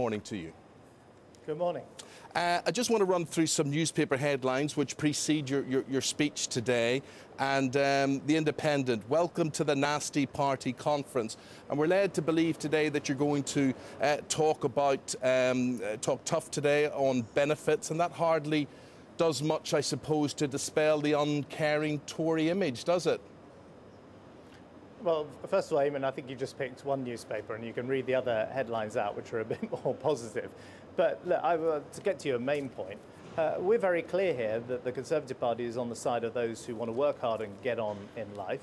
Morning to you. Good morning. I just want to run through some newspaper headlines which precede your speech today. And The Independent, welcome to the Nasty Party Conference. And we're led to believe today that you're going to talk tough today on benefits, and that hardly does much, I suppose, to dispel the uncaring Tory image, does it? Well, first of all, Eamon, I think you just picked one newspaper and you can read the other headlines out, which are a bit more positive. But look, to get to your main point, we're very clear here that the Conservative Party is on the side of those who want to work hard and get on in life.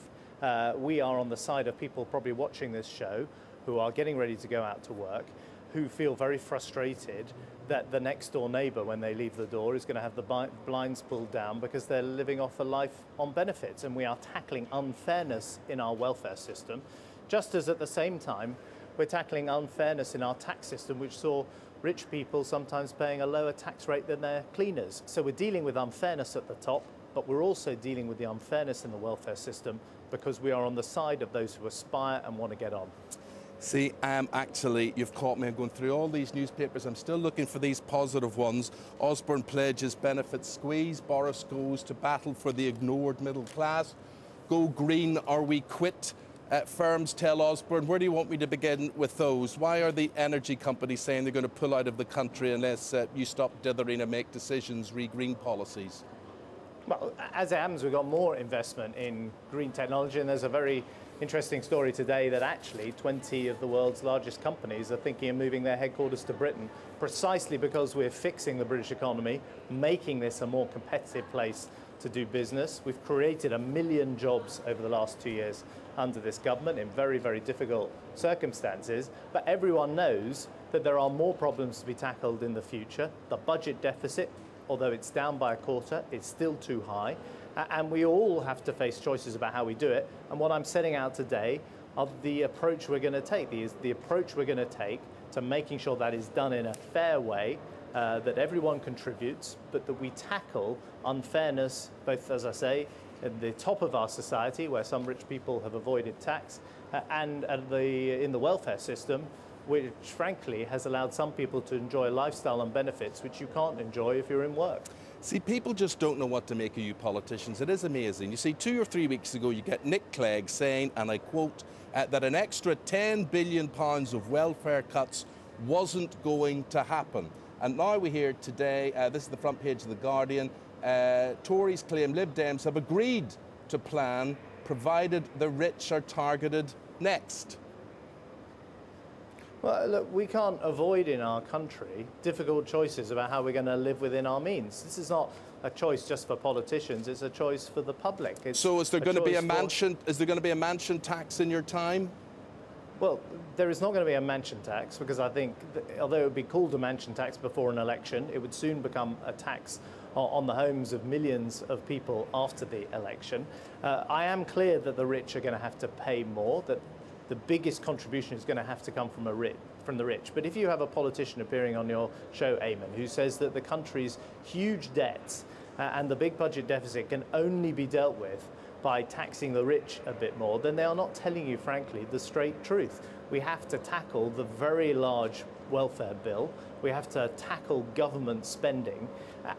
We are on the side of people probably watching this show who are getting ready to go out to work, who feel very frustrated that the next door neighbour, when they leave the door, is going to have the blinds pulled down because they're living off a life on benefits. And we are tackling unfairness in our welfare system, just as at the same time we're tackling unfairness in our tax system, which saw rich people sometimes paying a lower tax rate than their cleaners. So we're dealing with unfairness at the top, but we're also dealing with the unfairness in the welfare system because we are on the side of those who aspire and want to get on. See, actually, you've caught me. I'm going through all these newspapers. I'm still looking for these positive ones. Osborne pledges benefits squeeze. Boris goes to battle for the ignored middle class. Go green or we quit. Firms tell Osborne. Where do you want me to begin with those? Why are the energy companies saying they're going to pull out of the country unless you stop dithering and make decisions, re-green policies? Well, as it happens, we've got more investment in green technology, and there's a very interesting story today that actually 20 of the world's largest companies are thinking of moving their headquarters to Britain, precisely because we're fixing the British economy, making this a more competitive place to do business. We've created 1 million jobs over the last 2 years under this government in very, very difficult circumstances. But everyone knows that there are more problems to be tackled in the future. The budget deficit, although it's down by a quarter, it's still too high. And we all have to face choices about how we do it. And what I'm setting out today are the approach we're going to take, the approach we're going to take to making sure that is done in a fair way, that everyone contributes, but that we tackle unfairness, both, as I say, at the top of our society, where some rich people have avoided tax, and in the welfare system, which frankly has allowed some people to enjoy a lifestyle and benefits which you can't enjoy if you're in work. See, people just don't know what to make of you politicians. It is amazing. You see, 2 or 3 weeks ago, you get Nick Clegg saying, and I quote, that an extra £10 billion of welfare cuts wasn't going to happen. And now we hear today, this is the front page of The Guardian, Tories claim Lib Dems have agreed to plan, provided the rich are targeted next. Well, look, we can't avoid in our country difficult choices about how we're going to live within our means. This is not a choice just for politicians, it's a choice for the public. So is there going to be a mansion tax in your time? Well, there is not going to be a mansion tax because I think, although it would be called a mansion tax before an election, it would soon become a tax on the homes of millions of people after the election. I am clear that the rich are going to have to pay more, that the biggest contribution is going to have to come from the rich. But if you have a politician appearing on your show, Eamon, who says that the country's huge debts and the big budget deficit can only be dealt with by taxing the rich a bit more, then they are not telling you, frankly, the straight truth. We have to tackle the very large welfare bill. We have to tackle government spending.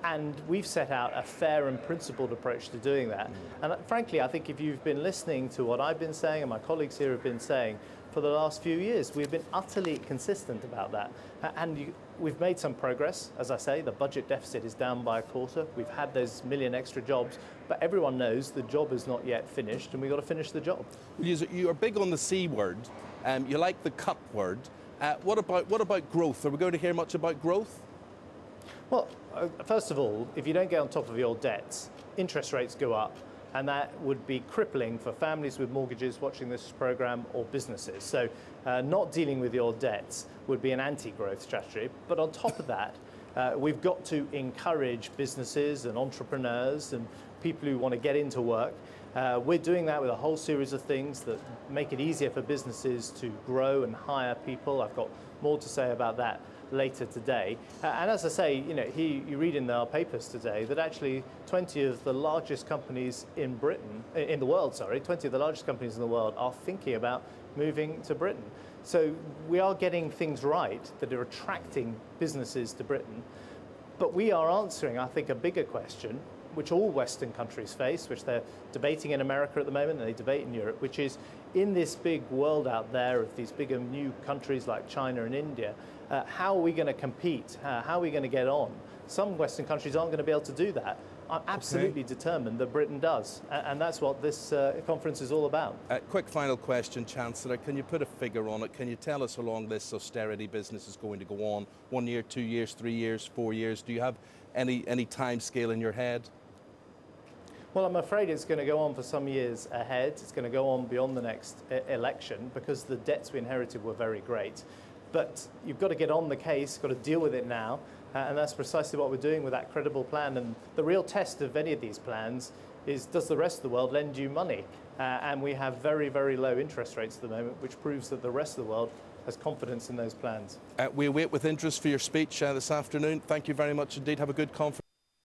And we've set out a fair and principled approach to doing that. And frankly, I think if you've been listening to what I've been saying and my colleagues here have been saying for the last few years, we've been utterly consistent about that. And we've made some progress. As I say, the budget deficit is down by a quarter. We've had those 1 million extra jobs, but everyone knows the job is not yet finished and we've got to finish the job. You are big on the C word. You like the cut word. What about growth? Are we going to hear much about growth? Well, first of all, if you don't get on top of your debts, interest rates go up, and that would be crippling for families with mortgages watching this programme or businesses. So not dealing with your debts would be an anti-growth strategy. But on top of that, we've got to encourage businesses and entrepreneurs and people who want to get into work. We're doing that with a whole series of things that make it easier for businesses to grow and hire people. I've got more to say about that later today. And as I say, you read in our papers today that actually 20 of the largest companies in the world are thinking about moving to Britain. So we are getting things right that are attracting businesses to Britain. But we are answering, I think, a bigger question, which all Western countries face, which they're debating in America at the moment and they debate in Europe, which is in this big world out there of these bigger new countries like China and India, how are we going to compete? How are we going to get on? Some Western countries aren't going to be able to do that. I'm absolutely determined that Britain does, and that's what this conference is all about. Quick final question, Chancellor. Can you put a figure on it? Can you tell us how long this austerity business is going to go on? 1 year, 2 years, 3 years, 4 years? Do you have any time scale in your head? Well, I'm afraid it's going to go on for some years ahead. It's going to go on beyond the next election because the debts we inherited were very great. But you've got to get on the case, got to deal with it now. And that's precisely what we're doing with that credible plan. And the real test of any of these plans is, does the rest of the world lend you money? And we have very, very low interest rates at the moment, which proves that the rest of the world has confidence in those plans. We wait with interest for your speech this afternoon. Thank you very much indeed. Have a good conference.